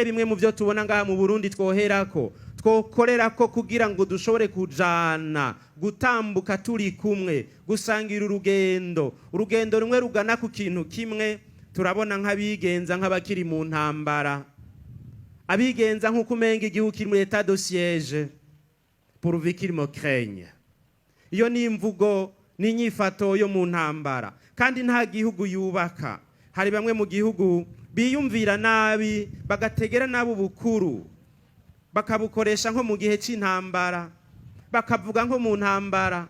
bimwe mu byo tubona ngaha mu Burundi twoherako twokorerako kugira ngo dushobore kujana gutambuka turi kumwe gusangira urugendo rumwe rugana ku kintu kimwe. Turabona nk'abigenza nk'abakiri mu ntambara, abigenza nk'uko umenga igihugu kiri muri etat de siège pourvu qu'il me craigne. Iyo ni imvugo n'inyifato yo mu ntambara, kandi nta gihugu yubaka. Hari bamwe mu gihugu biyumvira nabi bagategera nabi ubukuru bakabukoresha nko mu gihe cy'intambara, bakavuga nko mu ntambara,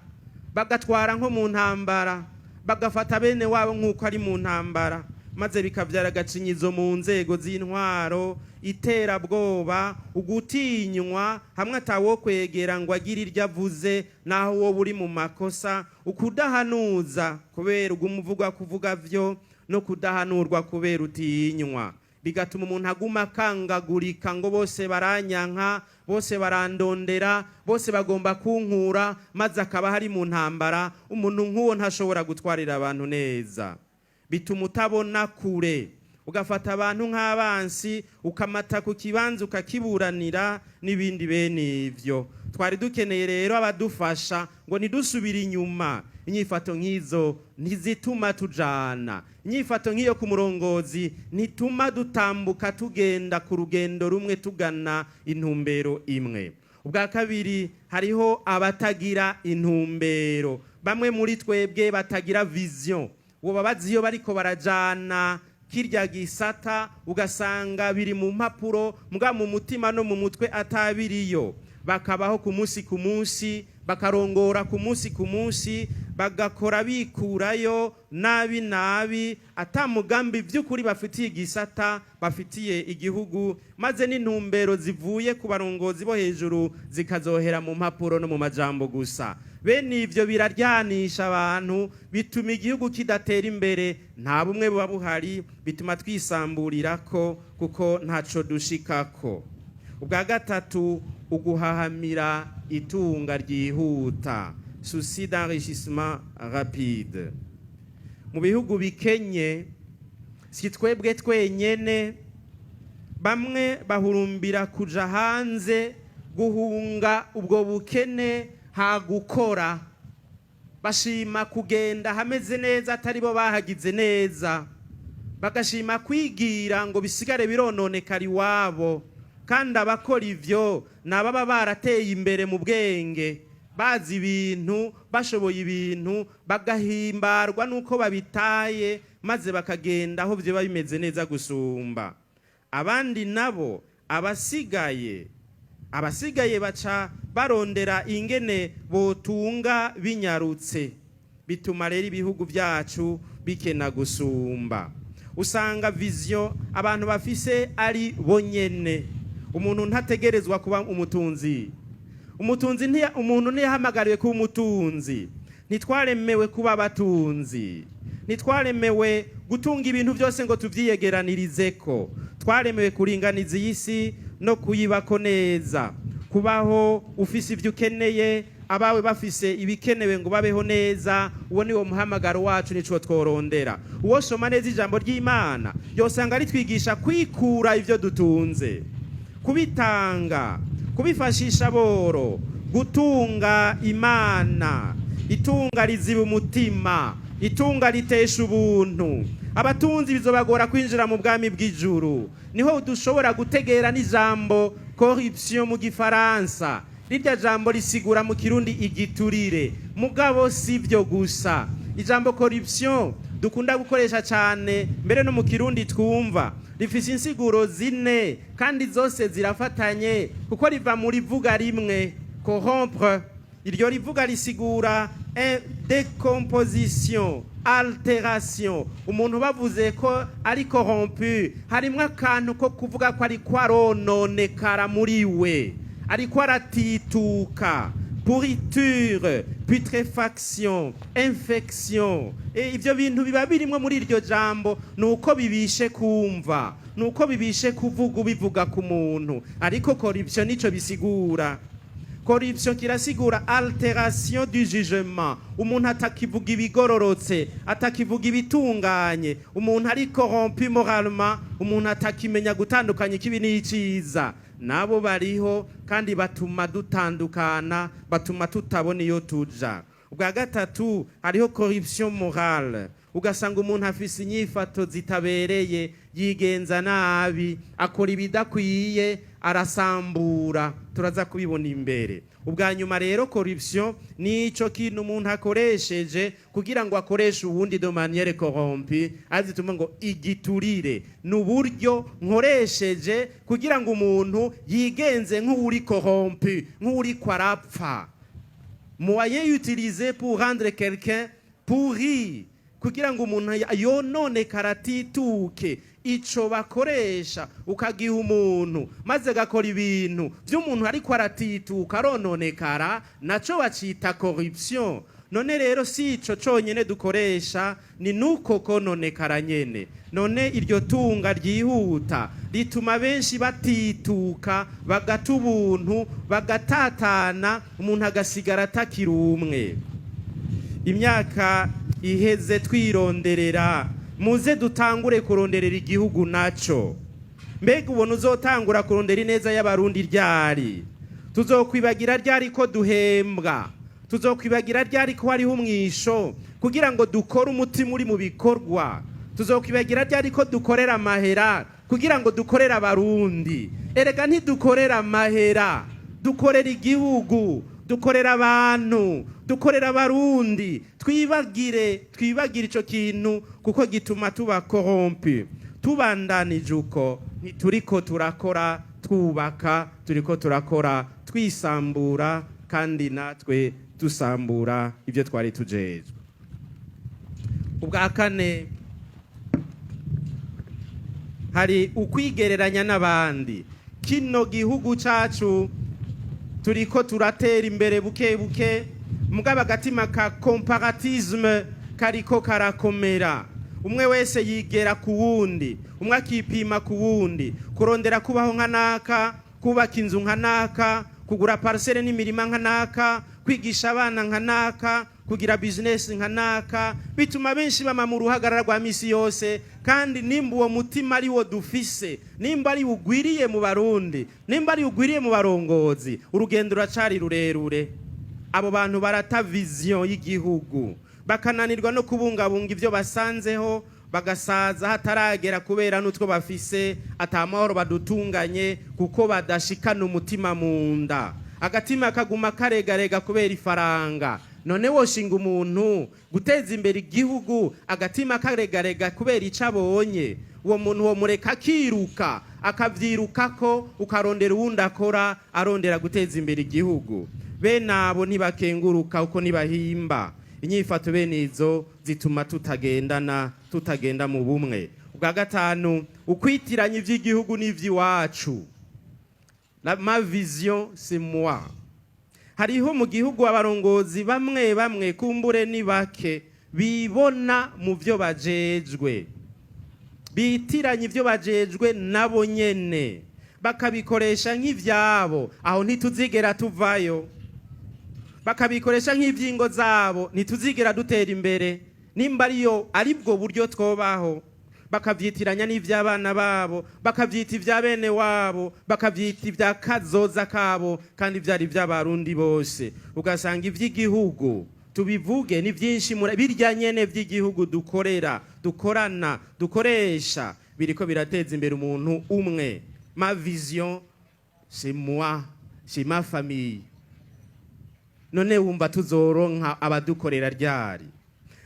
bagatwara nko mu ntambara, bagafata bene wabo nk'uko ari mu ntambara, maze bikavyara agacinyizo mu nzego z'intwaro, iterabwoba, ugutinywa, hamwe atawo kwegera ngo agire iryo avuze naho wowe uri mu makosa, ukudahanuza kubera ugumuvugwa kuvuga vyo no kudahanurwa kubera utinywa, bigatuma umuntu aguma akangagurika ngo bose baranyanka, bose barandondera, bose bagomba kunkura, maze akaba hari mu ntambara. Umuntu nk'uwo ntashobora gutwarira abantu neza, bituma utabona kure, ugafata abantu nk'abansi, ukamata ku kibanza ukakiburanira n'ibindi bene ivyo. Twari dukeneye rero abadufasha ngo ntidusubire inyuma. Inyifato nk'izo ntizituma tujana, inyifato nk'iyo ku murongozi ntituma dutambuka tugenda ku rugendo rumwe tugana intumbero imwe. Ubwa kabiri, hariho abatagira intumbero. Bamwe muri twebwe batagira vision, uwo babazi iyo bariko barajana kirya gisata ugasanga biri mu mpapuro mbwa mu mutima no mu mutwe atabiriyo, bakabaho ku munsi ku munsi, bakarongora ku munsi ku munsi, bagakora bikurayo nabi atamugambi by'ukuri bafitiye igisata, bafitiye igihugu, maze n'intumbero zivuye ku barongozi bo hejuru zikazohera mu mpapuro no mu majambo gusa. Bene ivyo biraryanisha abantu, bituma igihugu kidatera imbere, nta bumwe buba buhari, bituma twisamburirako kuko ntaco dushikako. Ubwa gatatu, uguhahamira itunga ryihuta, souci d'enrichissement rapide. Mu bihugu bikenye, si twebwe twenyene, bamwe bahurumbira kuja hanze guhunga ubwo bukene, hagukora bashima kugenda hameze neza atari bo bahagize neza, bagashima kwigira ngo bisigare birononekara iwabo, kandi abakora ivyo nababa barateye imbere mu bwenge, bazi ibintu, bashoboye ibintu, bagahimbarwa nuko babitaye, maze bakagenda aho vyo bimeze neza gusumba. Abandi nabo abasigaye baca barondera ingene botunga binyarutse, bituma rero ibihugu byacu bikena gusumba. Usanga vision abantu bafise ari bonyene. Umuntu ntategerezwa kuba umutunzi. Umuntu ntiyahamagariwe kuba umutunzi. Ntitwaremewe kuba abatunzi. Ntitwaremewe gutunga ibintu byose ngo tuvyiyegeranirizeko. Twaremewe kuringaniza iyi si no kuyibako neza, kubaho ufise ibyo ukeneye, abawe bafise ibikenewe ngo babeho neza. Uwo ni wo muhamagaro wacu, nico tworondera. Uwo soma neza ijambo ry'Imana yosanga ritwigisha kwikura ivyo dutunze, kubitanga, kubifashisha boro, gutunga Imana, itunga riziba umutima, itunga ritesha ubuntu. Abatunzi bizobagora kwinjira mu bwami bw'ijuru. Niho dushobora gutegera n'ijambo corruption mu Gifaransa. Rirya jambo risigura mu Kirundi igiturire, mugabo sivyo gusa. Ijambo corruption dukunda gukoresha cyane, mbere no mu Kirundi twumva, rifise insiguro zine kandi zose zirafatanye kuko riva muri vuga rimwe, corrompre. Iryo rivuga risigura décomposition, alteration. Umuntu bavuze ko ari corrompu, harimwe akantu ko kuvuga ko ari kwarononekara muri we, ari kwaratituka. Pourriture, putréfaction, infection. Ivyo bintu biba birimwe muri iryo jambo, nuko bibishe kumva, nuko bibishe kuvuga bivuga ku muntu. Ariko corruption nico bisigura. corruption kirasigura alteration du jugement, umuntu atakivuga ibigororotse, atakivuga ibitunganye, umuntu ari corrompu moralement, umuntu atakimenya gutandukanya ikibi n'iciza. Nabo bariho kandi batuma dutandukana, batuma tutabona iyo tuja. Ubwa gatatu hariho corruption morale, ugasanga umuntu afise inyifato zitabereye, yigenza nabi, akora ibidakwiye, arasambura, turaza kubibona imbere. Ubwa nyuma rero corruption ni ico kintu umuntu akoresheje kugira ngo akoreshe ubundi de manière corrompue, azituma ngo igiturire, n'uburyo nkoresheje kugira ngo umuntu yigenze nk'uri corrompu, nk'uri kwarapfa. Moyen utilisé pour rendre quelqu'un pourri, kugira ngo umuntu yononekara atituke. Ico bakoresha ukagiha umuntu maze gakora ibintu by'umuntu ariko aratituka arononekara, naco bacita corruption. None rero si ico conyene dukoresha, ni nuko kononekara nyene. None iryo tunga ryihuta rituma benshi batituka, bagata ubuntu, bagatatana, umuntu agasigara atakiri umwe. Imyaka iheze twironderera, muze dutangure kuronderera igihugu naco. Mbega ubona uzotangura kurondera ineza y'abarundi ryari? Tuzokwibagira ryari ko duhembwa? Tuzokwibagira ryari ko hariho umwisho kugira ngo dukore umutima uri mu bikorwa? Tuzokwibagira ryari ko dukorera amahera kugira ngo dukorera abarundi? Erega ntidukorera amahera, dukorera igihugu, dukorera abantu, dukorera abarundi. Twibagire ico kintu kuko gituma tuba corrompu. Tubandanije uko ntituriko turakora twubaka, turiko turakora twisambura, kandi natwe dusambura ibyo twari tujejwe. Ubwa kane hari ukwigereranya n'abandi. Kino gihugu cacu turiko turatera imbere buke buke, mugaba agatima ka comparatisme kariko karakomera. Umwe wese yigera ku wundi, umwe akipima ku wundi, kurondera kubaho nka naka, kubaka inzu nka naka, kugura parcelle n'imirima nka naka, kwigisha abana nka naka, kugira business nka naka. Bituma benshi bama mu ruhagarara rwa misi yose, kandi nimba uwo mutima ari wo dufise, nimba ari ugwiriye mu Barundi, nimba ari ugwiriye mu barongozi, urugendo ruracari rurerure. Abo bantu barata vision y'igihugu, bakananirwa no kubungabunga ivyo basanzeho, bagasaza hataragera kubera n'utwo bafise atamahoro badutunganye, kuko badashikana umutima mu nda. Agatima kaguma karegarega kubera ifaranga. None woshinga umuntu guteza imbere igihugu, agatima karegarega kubera ico abonye, uwo muntu wo mureka akiruka, akavyirukako, ukarondera uwundi akora arondera guteza imbere igihugu. Bene abo ntibakenguruka uko nibahimba. Inyifato bene izo zituma tutagenda mu bumwe. Ubwa gatanu, ukwitiranya ivy'igihugu n'ivy'iwacu. Ma vision c'est moi. Hariho mu gihugu abarongozi bamwe kumbure ni bake bibona mu byo bajejwe, bitiranya ivyo bajejwe nabo nyene, bakabikoresha nk'ivyabo. Aho ntituzigera tuvayo. Bakabikoresha nk'ivyingo zabo, ntituzigera dutera imbere. Nimba ariyo aribwo buryo twobaho, bakavyitiranya n'ivy'abana babo, bakavyita ivya bene wabo, bakavyita ivya kazoza kabo, kandi vyari vy'abarundi bose. Ugasanga ivy'igihugu tubivuge ni vyinshi, birya nyene vy'igihugu dukorera, dukorana, dukoresha, biriko birateza imbere umuntu umwe. Ma vision c'est moi, c'est ma famille. None wumva tuzoronka abadukorera ryari?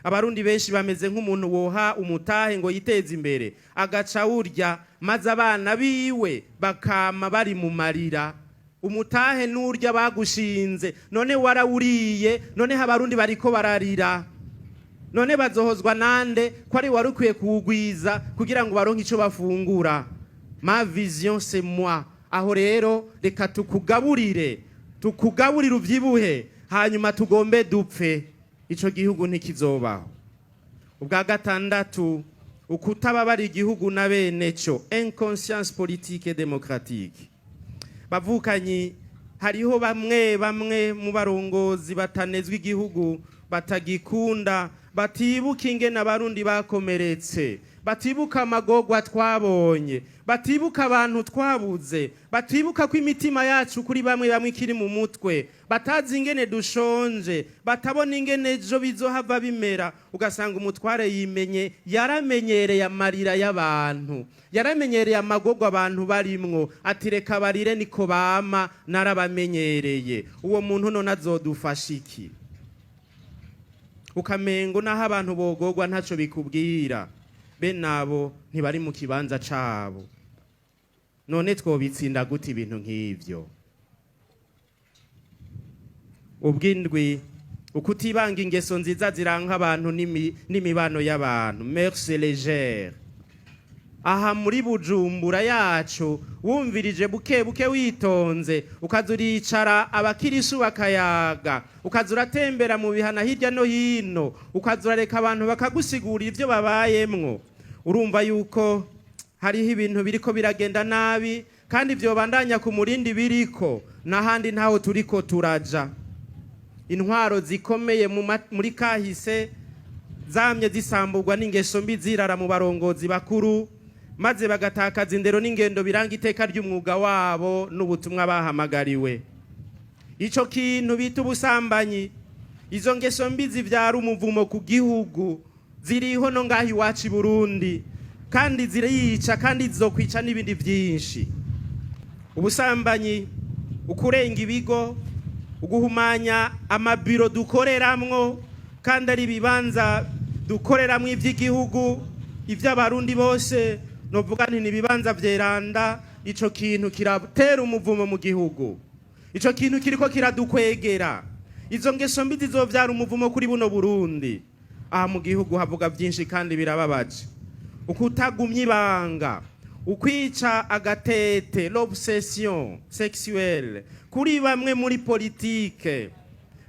Abarundi benshi bameze nk'umuntu woha umutahe ngo yiteze imbere, agaca urya, maze abana biwe bakama bari mu marira. Umutahe n'urya bagushinze, none warawuriye, none abarundi bariko bararira. None bazohozwa nande ko ari warukwiye kuwugwiza kugira ngo baronke ico bafungura? Ma vision c'est moi. Aho rero reka tukugaburire uvyibuhe, hanyuma tugombe dupfe. Ico gihugu ntikizobaho. Ubwa gatandatu, ukutababara igihugu na bene cyo, inconscience politique et démocratique. Bavukanyi, hariho bamwe mu barongozi batanezwa igihugu batagikunda, batibuka ingene abarundi bakomeretse, batibuka amagorwa twabonye, batibuka abantu twabuze, batibuka ko imitima yacu kuri bamwe ikiri mu mutwe, batazi ingene dushonje, batabona ingene ejo bizohava bimera. Ugasanga umutware yimenye, yaramenyereye amarira y'abantu, yaramenyereye amagorwa abantu barimwo, ati reka barire niko bama, narabamenyereye. Uwo muntu none azodufasha iki? Ukamengo naho abantu bogorwa ntaco bikubwira, bene abo ntibari mu kibanza cabo. None twobitsinda gute ibintu nk'ivyo? Ubwindwi, ukutibanga ingeso nziza ziranka abantu n'imibano y'abantu, mœurs légères. Aha muri Bujumbura yacu wumvirije buke buke witonze, ukazuricara abakirisu bakayaga, ukazuratembera mu bihana hirya no hino, ukazurareka abantu bakagusigurira ivyo babayemwo, urumva yuko hariho ibintu biriko biragenda nabi, kandi vyo bandanya ku murindi biriko n'ahandi ntaho turiko turaja. Intwaro zikomeye muri kahise zamye zisamburwa n'ingeso mbi zirara mu barongozi bakuru, maze bagatakaza indero n'ingendo biranga iteka ry'umwuga wabo n'ubutumwa bahamagariwe. Ico kintu bita ubusambanyi, izo ngeso mbi zivyara umuvumo ku gihugu, ziriho no ngaho iwacu i Burundi, kandi zirica kandi zizokwica n'ibindi vyinshi. Ubusambanyi, ukurenga ibigo, uguhumanya amabiro dukoreramwo, kandi ari ibibanza dukoreramwo ivy'igihugu, ivy'abarundi bose, novuga nti nibibanza vyeranda. Ico kintu kiratera umuvumo mu gihugu, ico kintu kiriko kiradukwegera. Izo ngeso mbi zizovyara umuvumo kuri buno Burundi. Aha mu gihugu havuga vyinshi kandi birababaje: ukutagumya ibanga, ukwica agatete, l'obsession sexuelle kuri bamwe muri politike.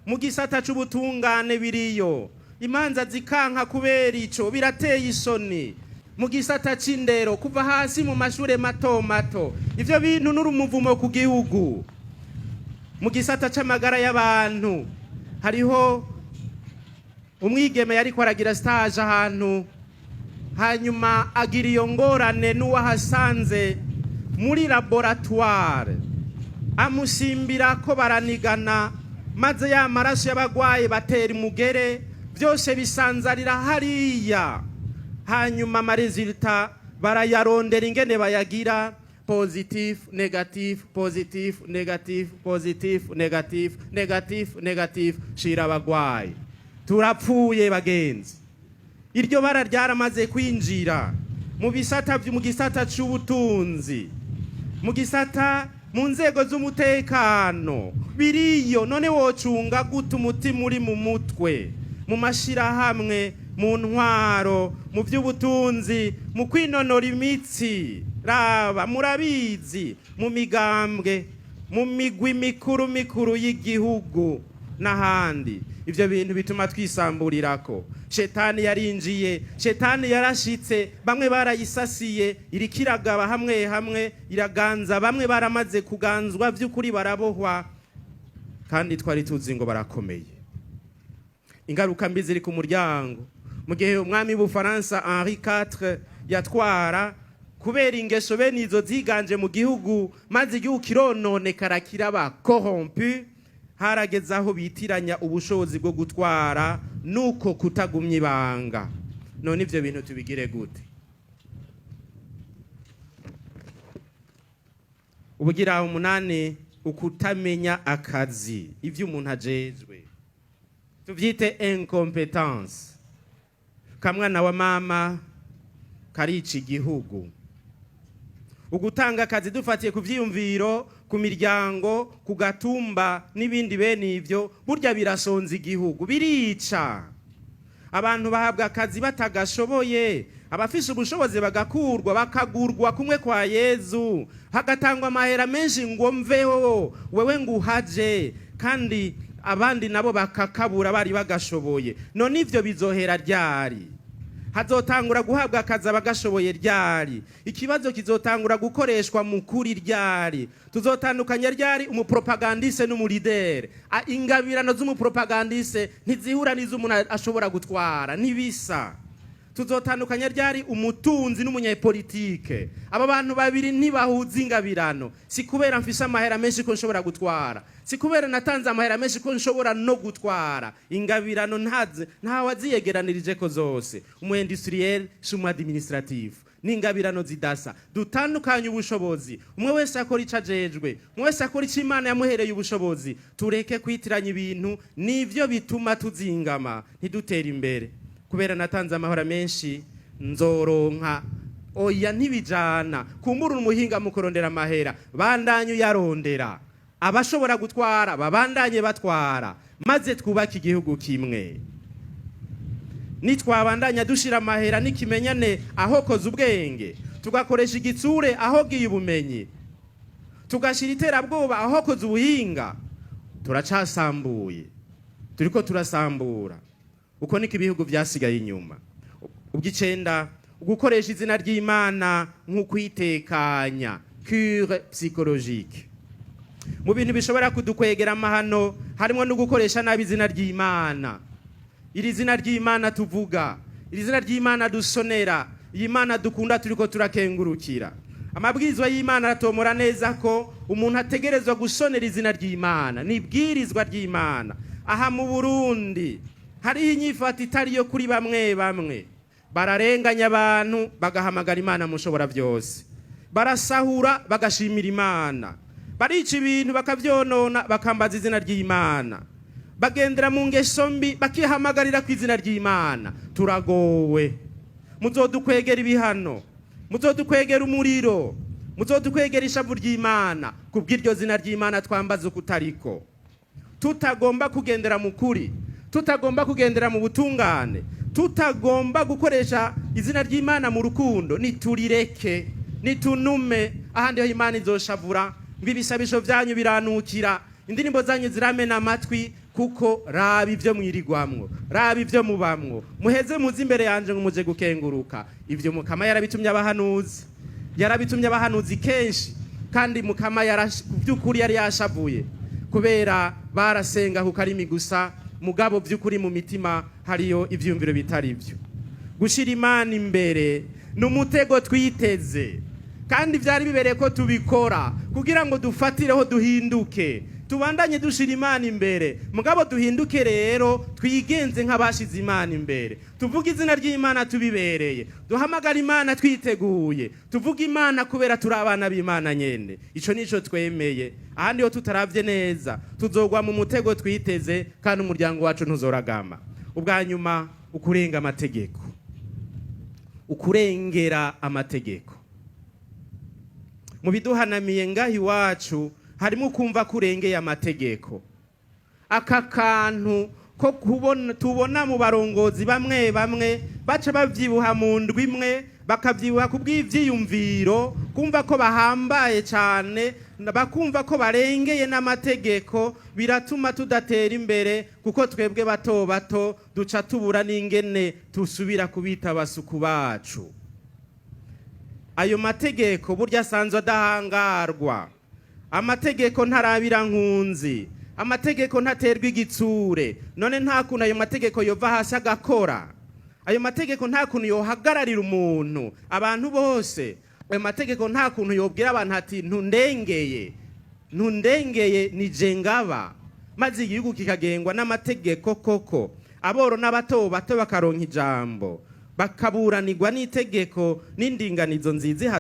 Mu gisata c'ubutungane biriyo, imanza zikanka kubera ico, birateye isoni. Mu gisata c'indero, kuva hasi mu mashure mato mato, ivyo bintu n'urumuvumo ku gihugu. Mu gisata c'amagara y'abantu, hariho umwigeme yariko aragira stage ahantu, hanyuma agira iyo ngorane n'uwahasanze muri laboratoire, amusimbira ko baranigana, maze ya maraso y'abagwaye batera umugere, byose bisanzarira hariya. Hanyuma amaresulta barayarondera ingene bayagira: positif, negatif, positif, negatif, positif, negatif, negatif, negatif, shira abagwayi. Turapfuye bagenzi. Iryo bara ryaramaze kwinjira mu gisata c'ubutunzi, mu gisata, mu nzego z'umutekano biriyo. None wocunga gute umutima uri mu mutwe, mu mashirahamwe, mu ntwaro, mu by'ubutunzi, mu kwinonora imitsi? Raba, murabizi, mu migambwe, mu migwi mikuru y'igihugu n'ahandi. Ivyo bintu bituma twisamburirako. Shetani yarinjiye, shetani yarashitse, bamwe barayisasiye, irikiragaba hamwe hamwe, iraganza, bamwe baramaze kuganzwa vy'ukuri barabohwa, kandi twari tuzi ngo barakomeye. Ingaruka mbi ziri ku muryango. Mu gihe umwami w'Ubufaransa Henri IV yatwara, kubera ingeso bene izo ziganje mu gihugu, maze igihugu kirononekara kiraba corrompu, harageze aho bitiranya ubushobozi bwo gutwara nuko kutagumya ibanga. None ivyo bintu tubigire gute? Ubugira umunani, ukutamenya akazi, ivyo umuntu ajejwe, tuvyite incompetence. Kamwana wa mama karica igihugu. Ugutanga akazi dufatiye ku vyiyumviro, ku miryango, ku gatumba n'ibindi bene ivyo, burya birasonza igihugu, birica. Abantu bahabwa akazi batagashoboye, abafise ubushobozi bagakurwa, bakagurwa kumwe kwa Yezu, hagatangwa amahera menshi ngo mveho wewe nguhaje, kandi abandi nabo bakakabura bari bagashoboye. None ivyo bizohera ryari? hazotangura guhabwa akazi abagashoboye ryari? Ikibazo kizotangura gukoreshwa mu kuri ryari? Tuzotandukanya ryari umupropagandiste n'umuridere? Ingabirano z'umupropagandiste ntizihura n'iz'umuntu ashobora gutwara, ntibisa. Tuzotandukanya ryari umutunzi n'umunyepolitike? Aba bantu babiri ntibahuza ingabirano. Si kubera mfise amahera menshi ko nshobora gutwara, si kubera natanze amahera menshi ko nshobora no gutwara. Ingabirano ntawe aziyegeranirije ko zose. Umu industriel n'umu administratif n'ingabirano zidasa. Dutandukanye ubushobozi, umwe wese akora ico ajejwe, umwe wese akora ico Imana yamuhereye ubushobozi. Tureke kwitiranya ibintu, nivyo bituma tuzingama ntidutera imbere. Kubera natanze amahora menshi nzoronka, oya ntibijana. Kumbura umuhinga mu kurondera amahera, bandanye yarondera. Abashobora gutwara babandanye batwara, maze twubaka igihugu kimwe. Nitwabandanya dushira amahera n'ikimenyane aho koza ubwenge, tugakoresha igitsure aho giye ubumenyi, tugashira iterabwoba aho koza ubuhinga, turacasambuye, turiko turasambura. Uko niko ibihugu byasigaye inyuma. Ubw'icenda, gukoresha izina ry'Imana nk'ukwitekanya, cure psychologique. Mu bintu bishobora kudukwegera amahano harimo no gukoresha nabi izina ry'Imana. Iri zina ry'Imana tuvuga, iri zina ry'Imana dusonera, iyi Mana dukunda turiko turakengurukira. Amabwirizwa y'Imana aratomora neza ko umuntu ategerezwa gusonera izina ry'Imana, nibwirizwa ry'Imana. Aha mu Burundi hariho inyifata itari yo kuri bamwe bamwe. Bararenganya abantu bagahamagara Imana mushobora byose, barasahura bagashimira Imana, barica ibintu bakavyonona bakambaza izina ry'Imana, bagendera mu ngeso mbi bakihamagarira ku izina ry'Imana. Turagowe. Muzodukwegera ibihano, muzodukwegera umuriro, muzodukwegera ishavu ry'Imana kubw'iryo zina ry'Imana twambaza ukutariko. Tutagomba kugendera mu kuri, tutagomba kugendera mu butungane, tutagomba gukoresha izina ry'Imana mu rukundo, niturireke, nitunume. Ahandi ho Imana izoshavura, ngo ibisabisho vyanyu biranukira, indirimbo zanyu ziramena amatwi, kuko raba ivyo mwirigwamwo, raba ivyo mubamwo. Muheze muzi imbere yanje ngo muje gukenguruka. Ivyo Mukama yarabitumye abahanuzi, yarabitumye abahanuzi kenshi, kandi Mukama by'ukuri yari yashavuye kubera barasenga ku karimi gusa, mugabo by'ukuri mu mitima hariyo ivyumviro bitari byo. Gushira Imana imbere n'umutego twiteze, kandi vyari bibereye ko tubikora kugira ngo dufatireho duhinduke, tubandanye dushira Imana imbere. Mugabo duhinduke rero, twigenze nk'abashize Imana imbere, tuvuga izina ry'Imana tubibereye, duhamagara Imana twiteguye, tuvuga Imana kubera turi abana b'Imana nyene. Ico nico twemeye. Ahandi ho tutaravye neza tuzogwa mu mutego twiteze, kandi umuryango wacu ntuzoragama. Ubwa nyuma, ukurenga amategeko, ukurengera amategeko. Mu biduhanamiye ngahi wacu harimo kumva kurengeye amategeko. Aka kantu ko tubona mu barongozi bamwe bamwe baca bavyibuha mu ndwi imwe, bakavyibuha kubw'ivyiyumviro, kumva ko bahambaye cyane, bakumva ko barengeye n'amategeko, biratuma tudatera imbere, kuko twebwe bato bato duca tubura n'ingene tusubira kubita abasuku bacu. Ayo mategeko burya asanzwe adahangarwa. Amategeko ntarabira nkunzi, amategeko ntaterwa igitsure. None nta kuntu ayo mategeko yova hasi agakora. Ayo mategeko nta kuntu yohagararira umuntu, abantu bose. Ayo mategeko nta kuntu yobwira abantu ati ntundengeye, ntundengeye nije ngaba, maze igihugu kikagengwa n'amategeko koko. Aboro n'abato bato bakaronka ijambo, bakaburanirwa n'itegeko n'indinganizo nziza.